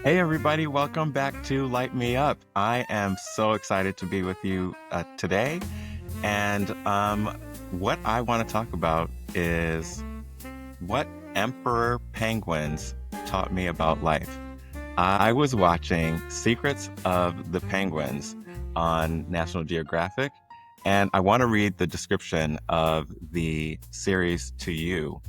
Hey, everybody, welcome back to Light Me Up. I am so excited to be with you today. And what I want to talk about is what emperor penguins taught me about life. I was watching Secrets of the Penguins on National Geographic, and I want to read the description of the series to you.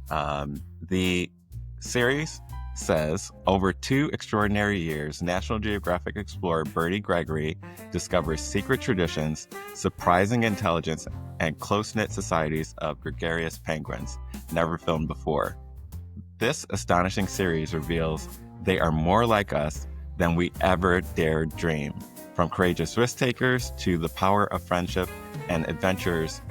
The series says, over 2 extraordinary years, National Geographic explorer Bertie Gregory discovers secret traditions, surprising intelligence, and close-knit societies of gregarious penguins, never filmed before. This astonishing series reveals they are more like us than we ever dared dream, from courageous risk takers to the power of friendship and adventures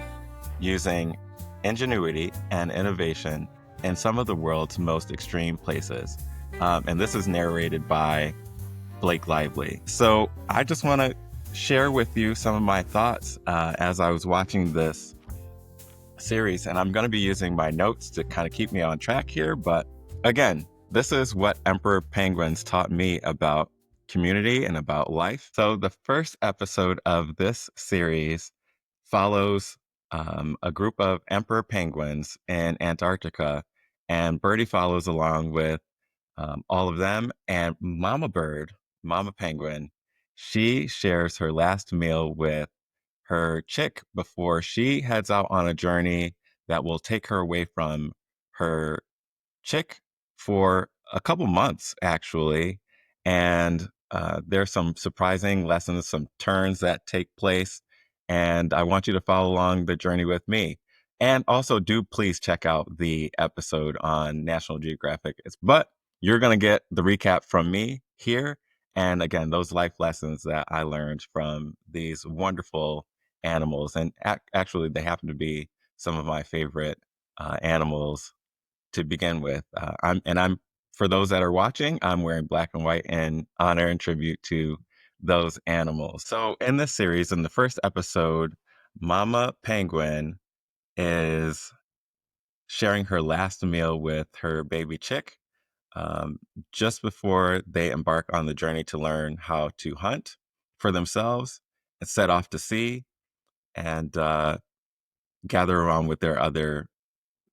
using ingenuity and innovation in some of the world's most extreme places. And this is narrated by Blake Lively. So I just want to share with you some of my thoughts as I was watching this series, and I'm going to be using my notes to kind of keep me on track here. But again, this is what Emperor Penguins taught me about community and about life. So the first episode of this series follows a group of emperor penguins in Antarctica, and Birdie follows along with all of them. And Mama Bird, Mama Penguin, she shares her last meal with her chick before she heads out on a journey that will take her away from her chick for a couple months, actually. And there's some surprising lessons, some turns that take place. And I want you to follow along the journey with me. And also, do please check out the episode on National Geographic. But you're going to get the recap from me here. And again, those life lessons that I learned from these wonderful animals. And actually, they happen to be some of my favorite animals to begin with. I'm for those that are watching, I'm wearing black and white in honor and tribute to those animals. So in this series, in the first episode, Mama Penguin is sharing her last meal with her baby chick um, just before they embark on the journey to learn how to hunt for themselves and set off to sea and gather around with their other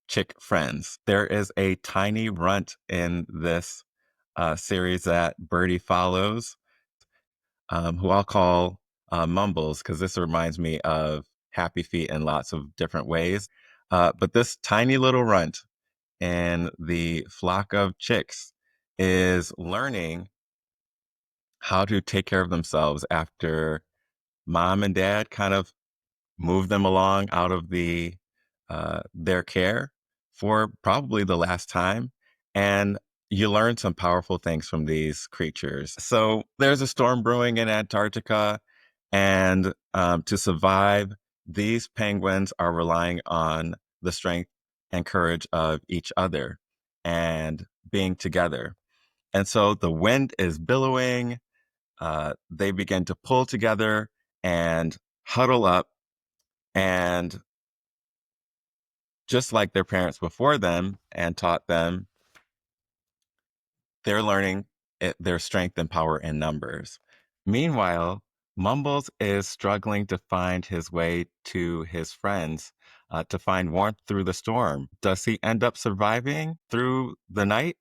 chick friends. There is a tiny runt in this series that Birdie follows, who I'll call Mumbles, because this reminds me of Happy Feet in lots of different ways. But this tiny little runt in the flock of chicks is learning how to take care of themselves after mom and dad kind of move them along out of their care for probably the last time. And you learn some powerful things from these creatures. So there's a storm brewing in Antarctica, and to survive, these penguins are relying on the strength and courage of each other and being together. And so the wind is billowing. They begin to pull together and huddle up, and just like their parents before them and taught them, they're learning their strength and power in numbers. Meanwhile, Mumbles is struggling to find his way to his friends, to find warmth through the storm. Does he end up surviving through the night?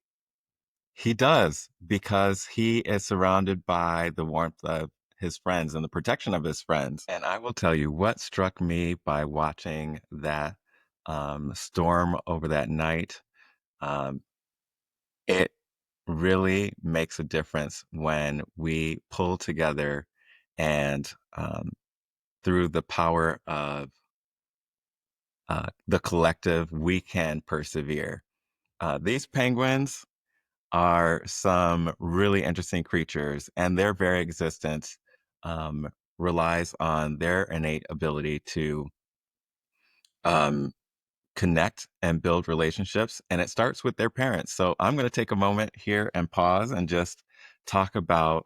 He does, because he is surrounded by the warmth of his friends and the protection of his friends. And I will tell you what struck me by watching that storm over that night. Um, it really makes a difference when we pull together and through the power of the collective, we can persevere. These penguins are some really interesting creatures, and their very existence um, relies on their innate ability to um, connect and build relationships. And it starts with their parents. So I'm going to take a moment here and pause and just talk about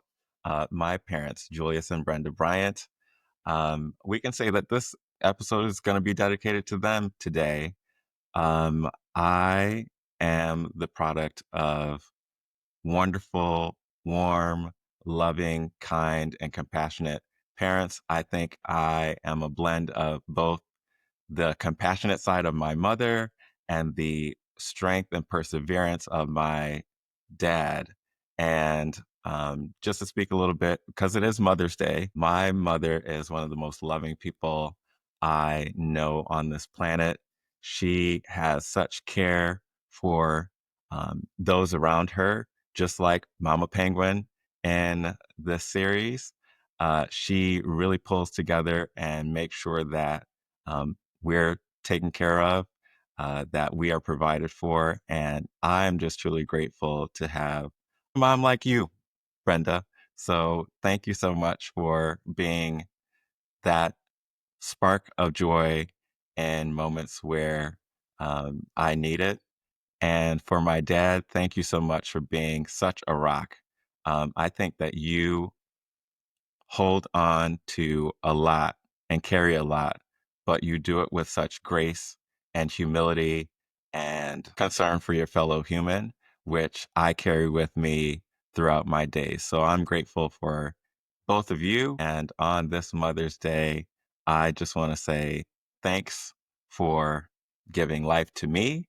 my parents, Julius and Brenda Bryant. We can say that this episode is going to be dedicated to them today. I am the product of wonderful warm, loving, kind, and compassionate parents. I think I am a blend of both the compassionate side of my mother and the strength and perseverance of my dad. And just to speak a little bit, because it is Mother's Day, my mother is one of the most loving people I know on this planet. She has such care for those around her, just like Mama Penguin in this series. She really pulls together and makes sure that we're taken care of, that we are provided for. And I'm just truly grateful to have a mom like you, Brenda. So thank you so much for being that spark of joy in moments where I need it. And for my dad, thank you so much for being such a rock. I think that you hold on to a lot and carry a lot, but you do it with such grace and humility and concern for your fellow human, which I carry with me throughout my days. So I'm grateful for both of you. And on this Mother's Day, I just want to say thanks for giving life to me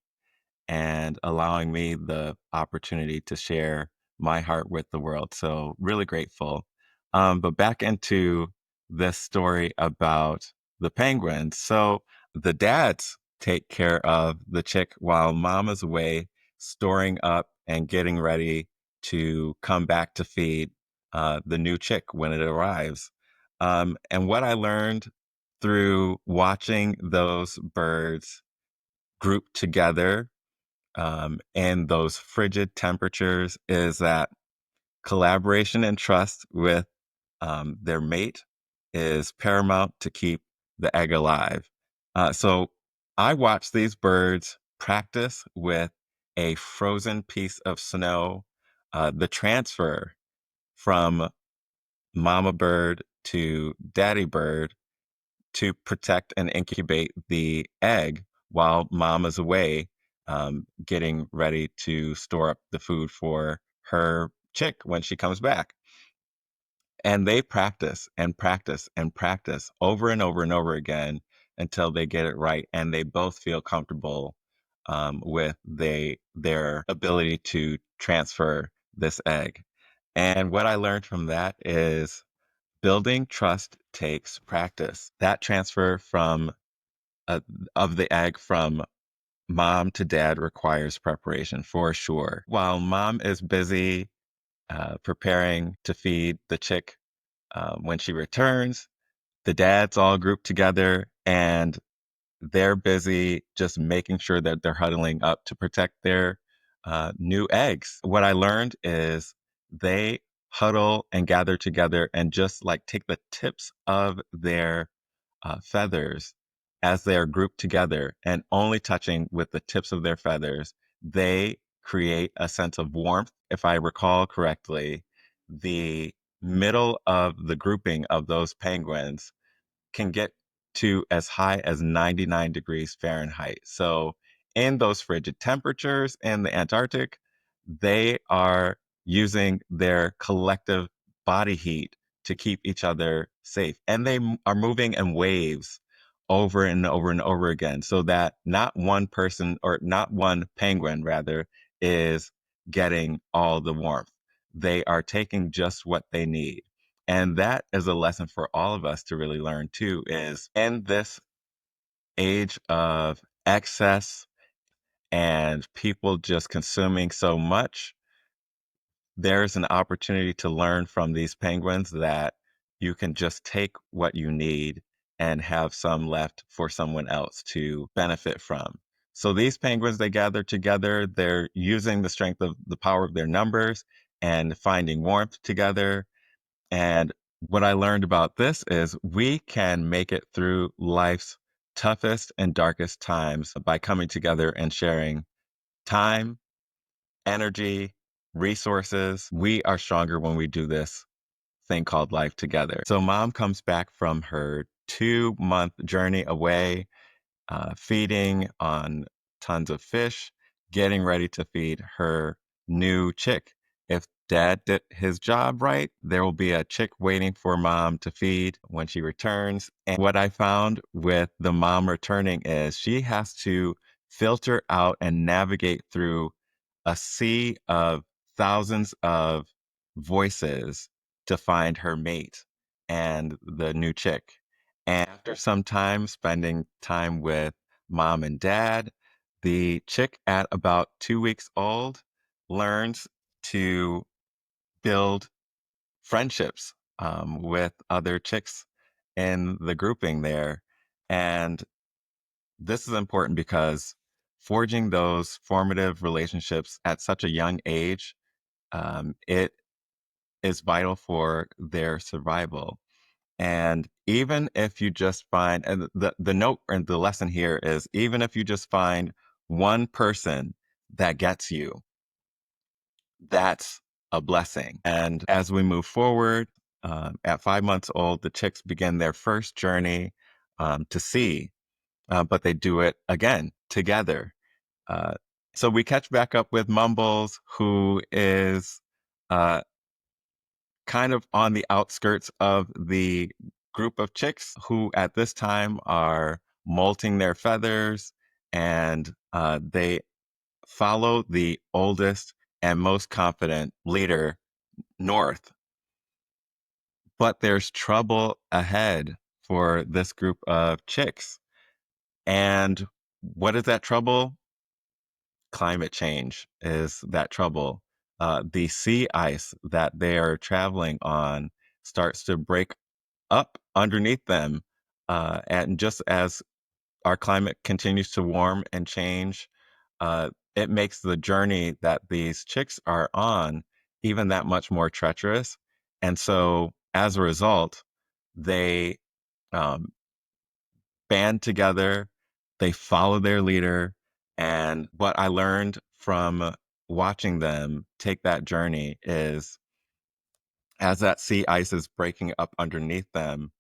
and allowing me the opportunity to share my heart with the world. So, really grateful. But back into this story about the penguins. So, the dads take care of the chick while mom is away, storing up and getting ready to come back to feed the new chick when it arrives. And what I learned through watching those birds group together and those frigid temperatures is that collaboration and trust with their mate is paramount to keep the egg alive. So I watch these birds practice with a frozen piece of snow. The transfer from mama bird to daddy bird to protect and incubate the egg while mom is away, getting ready to store up the food for her chick when she comes back. And they practice and practice and practice over and over and over again until they get it right. And they both feel comfortable with their ability to transfer this egg. And what I learned from that is building trust takes practice. That transfer from uh, of the egg from mom to dad requires preparation for sure. While mom is busy preparing to feed the chick when she returns, the dads all group together and they're busy just making sure that they're huddling up to protect their new eggs. What I learned is they huddle and gather together and just like take the tips of their feathers as they are grouped together and only touching with the tips of their feathers, they create a sense of warmth. If I recall correctly, the middle of the grouping of those penguins can get to as high as 99 degrees Fahrenheit. So, in those frigid temperatures in the Antarctic, they are using their collective body heat to keep each other safe. And they are moving in waves over and over and over again so that not one person or not one penguin, rather, is getting all the warmth. They are taking just what they need. And that is a lesson for all of us to really learn too, is in this age of excess and people just consuming so much, there's an opportunity to learn from these penguins that you can just take what you need and have some left for someone else to benefit from. So these penguins, they gather together, they're using the strength of the power of their numbers and finding warmth together. And what I learned about this is we can make it through life's toughest and darkest times by coming together and sharing time, energy, resources. We are stronger when we do this thing called life together. So, mom comes back from her 2-month journey away, feeding on tons of fish, getting ready to feed her new chick. If dad did his job right, there will be a chick waiting for mom to feed when she returns. And what I found with the mom returning is she has to filter out and navigate through a sea of thousands of voices to find her mate and the new chick. And after some time spending time with mom and dad, the chick at about 2 weeks old learns to build friendships with other chicks in the grouping there. And this is important because forging those formative relationships at such a young age, it is vital for their survival. And even if you just find, and the note and the lesson here is even if you just find one person that gets you, that's a blessing. And as we move forward, at 5 months old, the chicks begin their first journey to sea, but they do it again together. Uh, so we catch back up with Mumbles, who is uh, kind of on the outskirts of the group of chicks who at this time are molting their feathers, and they follow the oldest and most confident leader north. But there's trouble ahead for this group of chicks. And what is that trouble? Climate change is that trouble. The sea ice that they are traveling on starts to break up underneath them. And just as our climate continues to warm and change, uh, it makes the journey that these chicks are on even that much more treacherous. And so as a result, they um, band together, they follow their leader. And what I learned from watching them take that journey is as that sea ice is breaking up underneath them,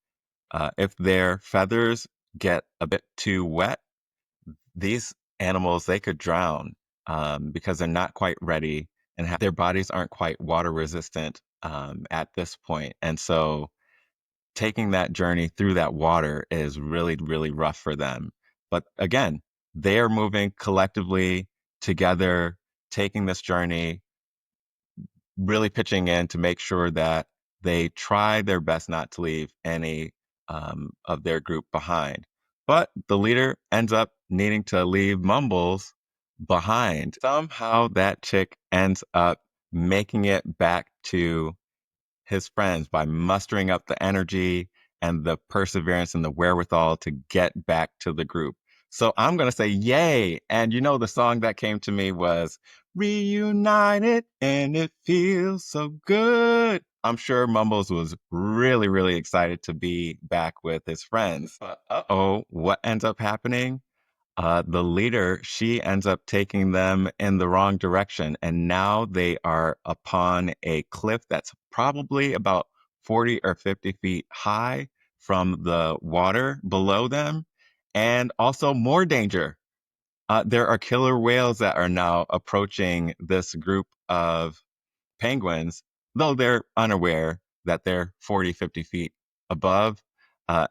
if their feathers get a bit too wet, these animals, they could drown because they're not quite ready and their bodies aren't quite water resistant at this point. And so taking that journey through that water is really, really rough for them. But again, they are moving collectively together, taking this journey, really pitching in to make sure that they try their best not to leave any of their group behind. But the leader ends up needing to leave Mumbles behind. Somehow that chick ends up making it back to his friends by mustering up the energy and the perseverance and the wherewithal to get back to the group. So I'm going to say yay. And the song that came to me was Reunited and It Feels So Good. I'm sure Mumbles was really, really excited to be back with his friends. But uh-oh, what ends up happening? The leader, she ends up taking them in the wrong direction. And now they are upon a cliff that's probably about 40 or 50 feet high from the water below them. And also more danger. There are killer whales that are now approaching this group of penguins, though they're unaware that they're 40, 50 feet above.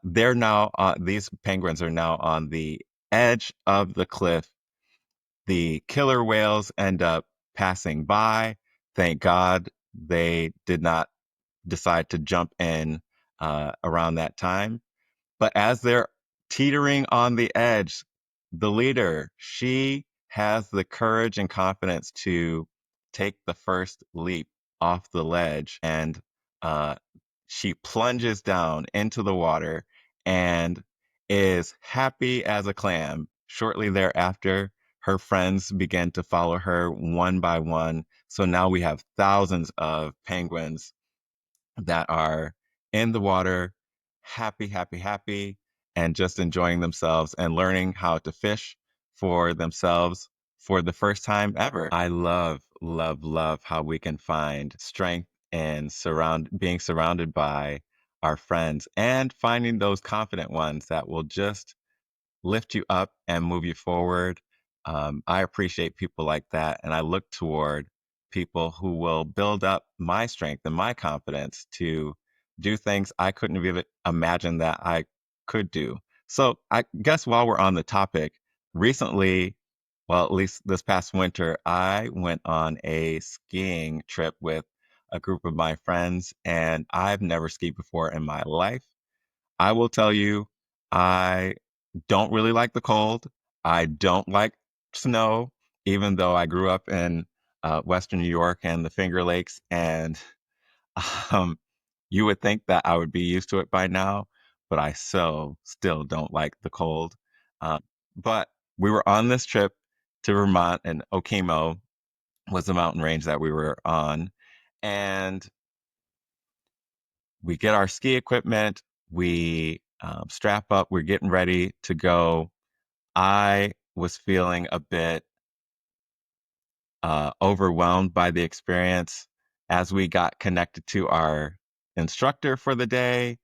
These penguins are now on the edge of the cliff. The killer whales end up passing by. Thank God they did not decide to jump in around that time. But as they're teetering on the edge, the leader, she has the courage and confidence to take the first leap off the ledge. And uh, she plunges down into the water and is happy as a clam. Shortly thereafter, her friends begin to follow her one by one. So now we have thousands of penguins that are in the water, happy, happy, happy, and just enjoying themselves and learning how to fish for themselves for the first time ever. I love, love, love how we can find strength in being surrounded by our friends and finding those confident ones that will just lift you up and move you forward. I appreciate people like that, and I look toward people who will build up my strength and my confidence to do things I couldn't have even imagined that I could do. So I guess while we're on the topic, recently, well, at least this past winter, I went on a skiing trip with a group of my friends, and I've never skied before in my life. I will tell you, I don't really like the cold. I don't like snow, even though I grew up in Western New York and the Finger Lakes. And um, you would think that I would be used to it by now, but I so still don't like the cold. But we were on this trip to Vermont, and Okemo was the mountain range that we were on. And we get our ski equipment, we strap up, we're getting ready to go. I was feeling a bit overwhelmed by the experience as we got connected to our instructor for the day.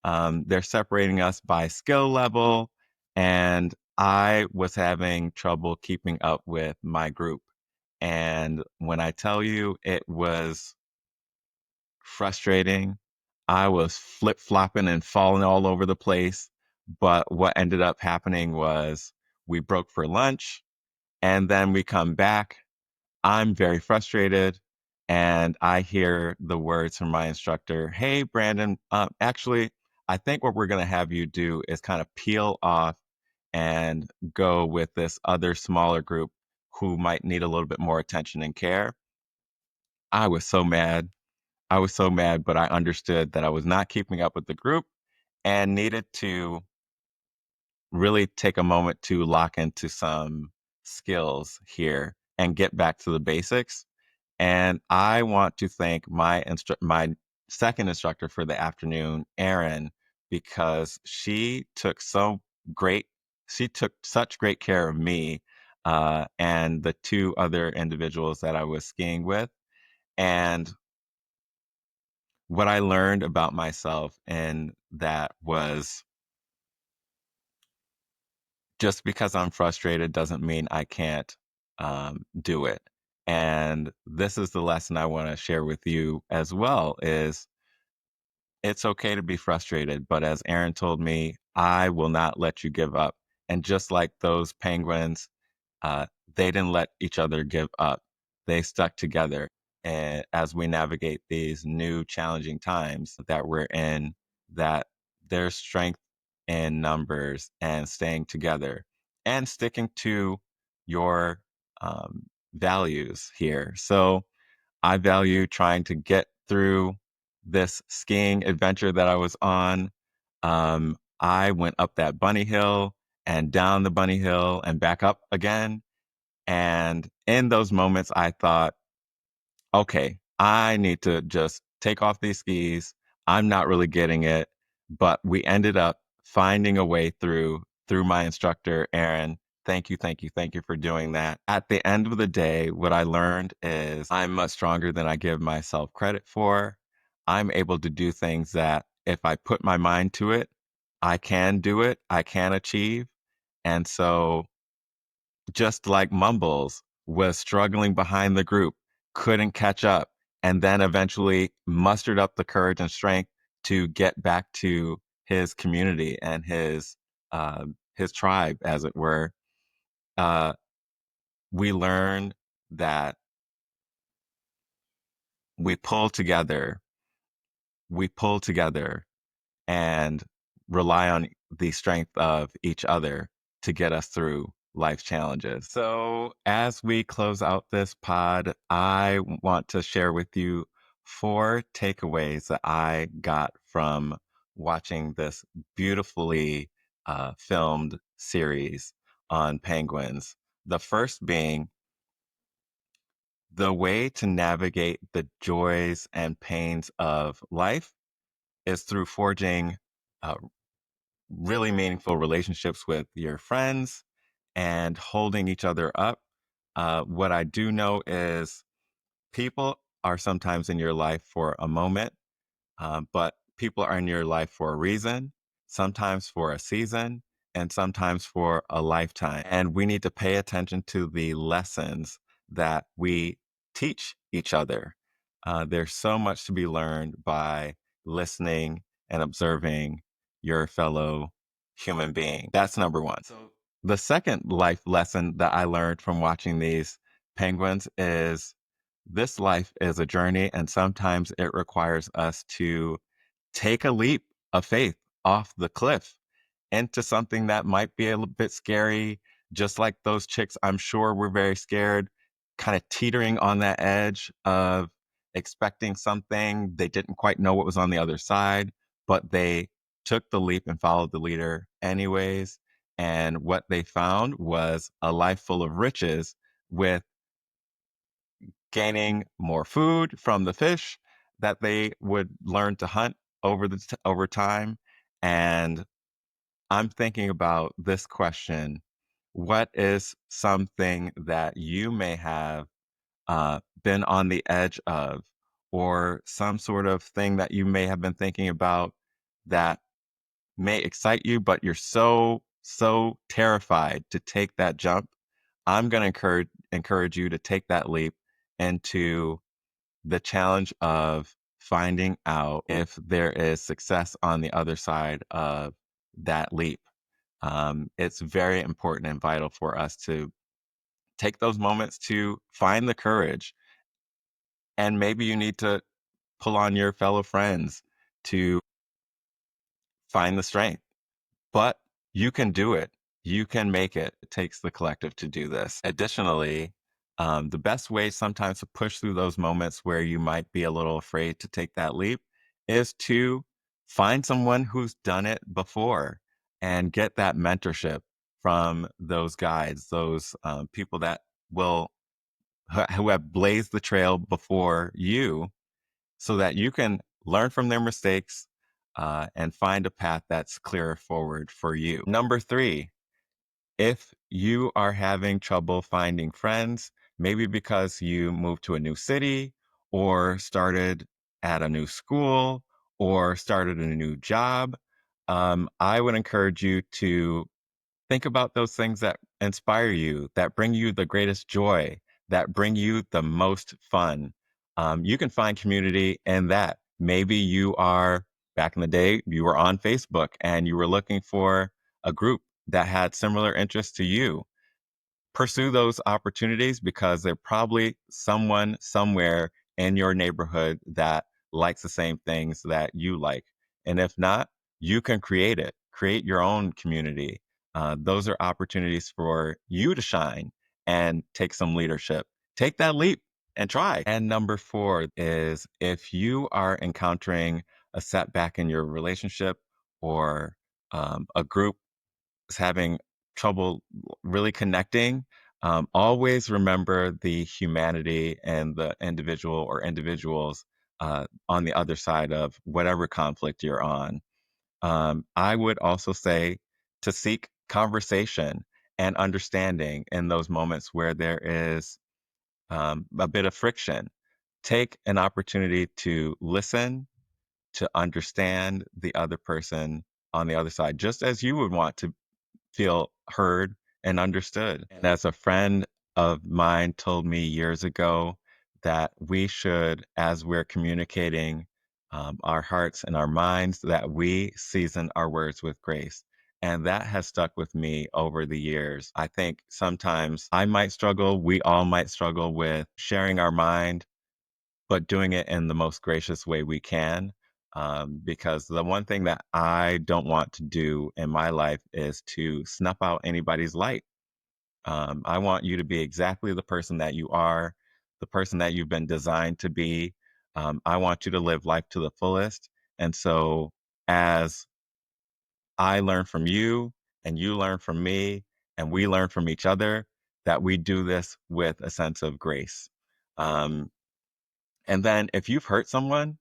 They're separating us by skill level, and I was having trouble keeping up with my group. And when I tell you it was frustrating, I was flip flopping and falling all over the place. But what ended up happening was we broke for lunch and then we come back. I'm very frustrated. And I hear the words from my instructor, "Hey, Brandon, actually, I think what we're going to have you do is kind of peel off and go with this other smaller group who might need a little bit more attention and care." I was so mad. I was so mad, but I understood that I was not keeping up with the group and needed to really take a moment to lock into some skills here and get back to the basics. And I want to thank my second instructor for the afternoon, Erin, because great she took such great care of me and the two other individuals that I was skiing with. And what I learned about myself and that was just because I'm frustrated doesn't mean I can't do it. And this is the lesson I want to share with you as well is it's okay to be frustrated, but as Aaron told me, I will not let you give up. And just like those penguins, uh, they didn't let each other give up. They stuck together. And as we navigate these new challenging times that we're in, that there's strength in numbers and staying together and sticking to your values here. So I value trying to get through this skiing adventure that I was on. I went up that bunny hill and down the bunny hill and back up again. And in those moments, I thought, okay, I need to just take off these skis. I'm not really getting it. But we ended up finding a way through my instructor, Aaron. Thank you, thank you, thank you for doing that. At the end of the day, what I learned is I'm much stronger than I give myself credit for. I'm able to do things that if I put my mind to it, I can do it, I can achieve. And so just like Mumbles was struggling behind the group, couldn't catch up, and then eventually mustered up the courage and strength to get back to his community and his tribe, as it were. Uh, we learn that we pull together, we pull together and rely on the strength of each other to get us through life's challenges. So, as we close out this pod, I want to share with you four takeaways that I got from watching this beautifully filmed series on penguins. The first being the way to navigate the joys and pains of life is through forging uh, really meaningful relationships with your friends and holding each other up. What I do know is people are sometimes in your life for a moment, but people are in your life for a reason, sometimes for a season, and sometimes for a lifetime. And we need to pay attention to the lessons that we teach each other. There's so much to be learned by listening and observing your fellow human being. That's number one. So the second life lesson that I learned from watching these penguins is this life is a journey, and sometimes it requires us to take a leap of faith off the cliff into something that might be a little bit scary. Just like those chicks, I'm sure were very scared, kind of teetering on that edge of expecting something. They didn't quite know what was on the other side, but they took the leap and followed the leader anyways. And what they found was a life full of riches, with gaining more food from the fish that they would learn to hunt over time. And I'm thinking about this question: what is something that you may have been on the edge of, or some sort of thing that you may have been thinking about that may excite you, but you're so terrified to take that jump? I'm going to encourage you to take that leap into the challenge of finding out if there is success on the other side of that leap. It's very important and vital for us to take those moments to find the courage. And maybe you need to pull on your fellow friends to find the strength, but you can do it. You can make it. It takes the collective to do this. Additionally, the best way sometimes to push through those moments where you might be a little afraid to take that leap is to find someone who's done it before and get that mentorship from those guides, those people that will who have blazed the trail before you, so that you can learn from their mistakes and find a path that's clearer forward for you. Number three, if you are having trouble finding friends, maybe because you moved to a new city or started at a new school or started a new job, I would encourage you to think about those things that inspire you, that bring you the greatest joy, that bring you the most fun. You can find community in that. Maybe you are, back in the day, you were on Facebook and you were looking for a group that had similar interests to you. Pursue those opportunities, because there's probably someone somewhere in your neighborhood that likes the same things that you like. And if not, you can create it, create your own community. Those are opportunities for you to shine and take some leadership. Take that leap and try. And number four is, if you are encountering a setback in your relationship, or a group is having trouble really connecting, always remember the humanity and the individual or individuals on the other side of whatever conflict you're on. I would also say to seek conversation and understanding in those moments where there is a bit of friction. Take an opportunity to listen, to understand the other person on the other side, just as you would want to feel heard and understood. And as a friend of mine told me years ago, that we should, as we're communicating our hearts and our minds, that we season our words with grace. And that has stuck with me over the years. I think sometimes I might struggle, we all might struggle with sharing our mind, but doing it in the most gracious way we can. Because the one thing that I don't want to do in my life is to snuff out anybody's light. I want you to be exactly the person that you are, the person that you've been designed to be. I want you to live life to the fullest. And so, as I learn from you and you learn from me and we learn from each other, that we do this with a sense of grace. Um, and then, if you've hurt someone,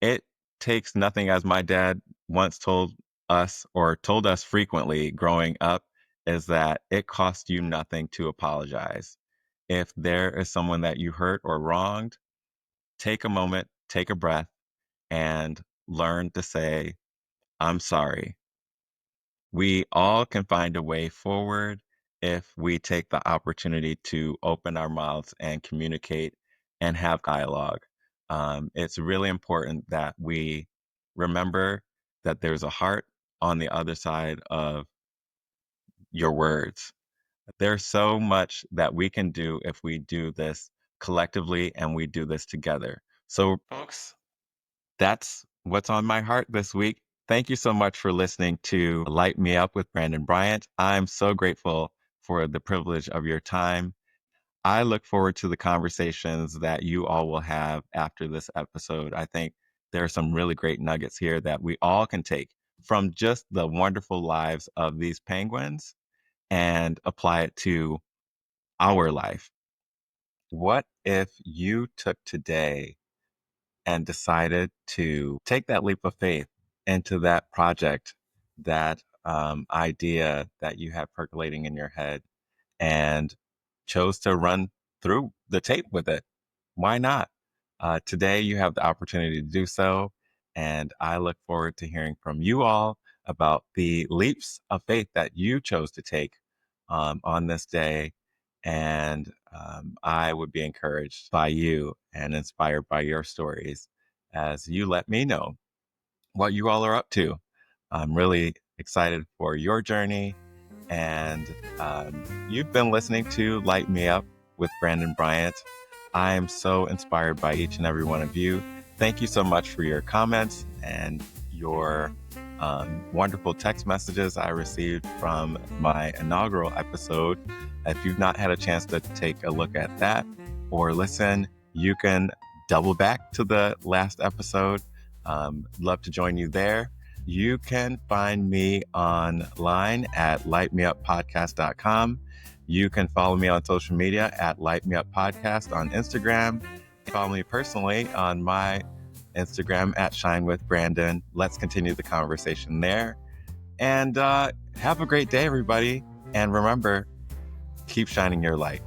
it takes nothing, as my dad once told us, or told us frequently growing up, is that it costs you nothing to apologize. If there is someone that you hurt or wronged, take a moment, take a breath, and learn to say, I'm sorry. We all can find a way forward if we take the opportunity to open our mouths and communicate and have dialogue. It's really important that we remember that there's a heart on the other side of your words. There's so much that we can do if we do this collectively and we do this together. So, folks, that's what's on my heart this week. Thank you so much for listening to Light Me Up with Brandon Bryant. I'm so grateful for the privilege of your time. I look forward to the conversations that you all will have after this episode. I think there are some really great nuggets here that we all can take from just the wonderful lives of these penguins and apply it to our life. What if you took today and decided to take that leap of faith into that project, that idea that you have percolating in your head, and chose to run through the tape with it? Why not? Today, you have the opportunity to do so. And I look forward to hearing from you all about the leaps of faith that you chose to take on this day. And I would be encouraged by you and inspired by your stories as you let me know what you all are up to. I'm really excited for your journey. And you've been listening to Light Me Up with Brandon Bryant. I am so inspired by each and every one of you. Thank you so much for your comments and your wonderful text messages I received from my inaugural episode. If you've not had a chance to take a look at that or listen, you can double back to the last episode. Love to join you there. You can find me online at lightmeuppodcast.com. You can follow me on social media at Light Me Up Podcast on Instagram. Follow me personally on my Instagram at Shine with Brandon. Let's continue the conversation there. And have a great day, everybody. And remember, keep shining your light.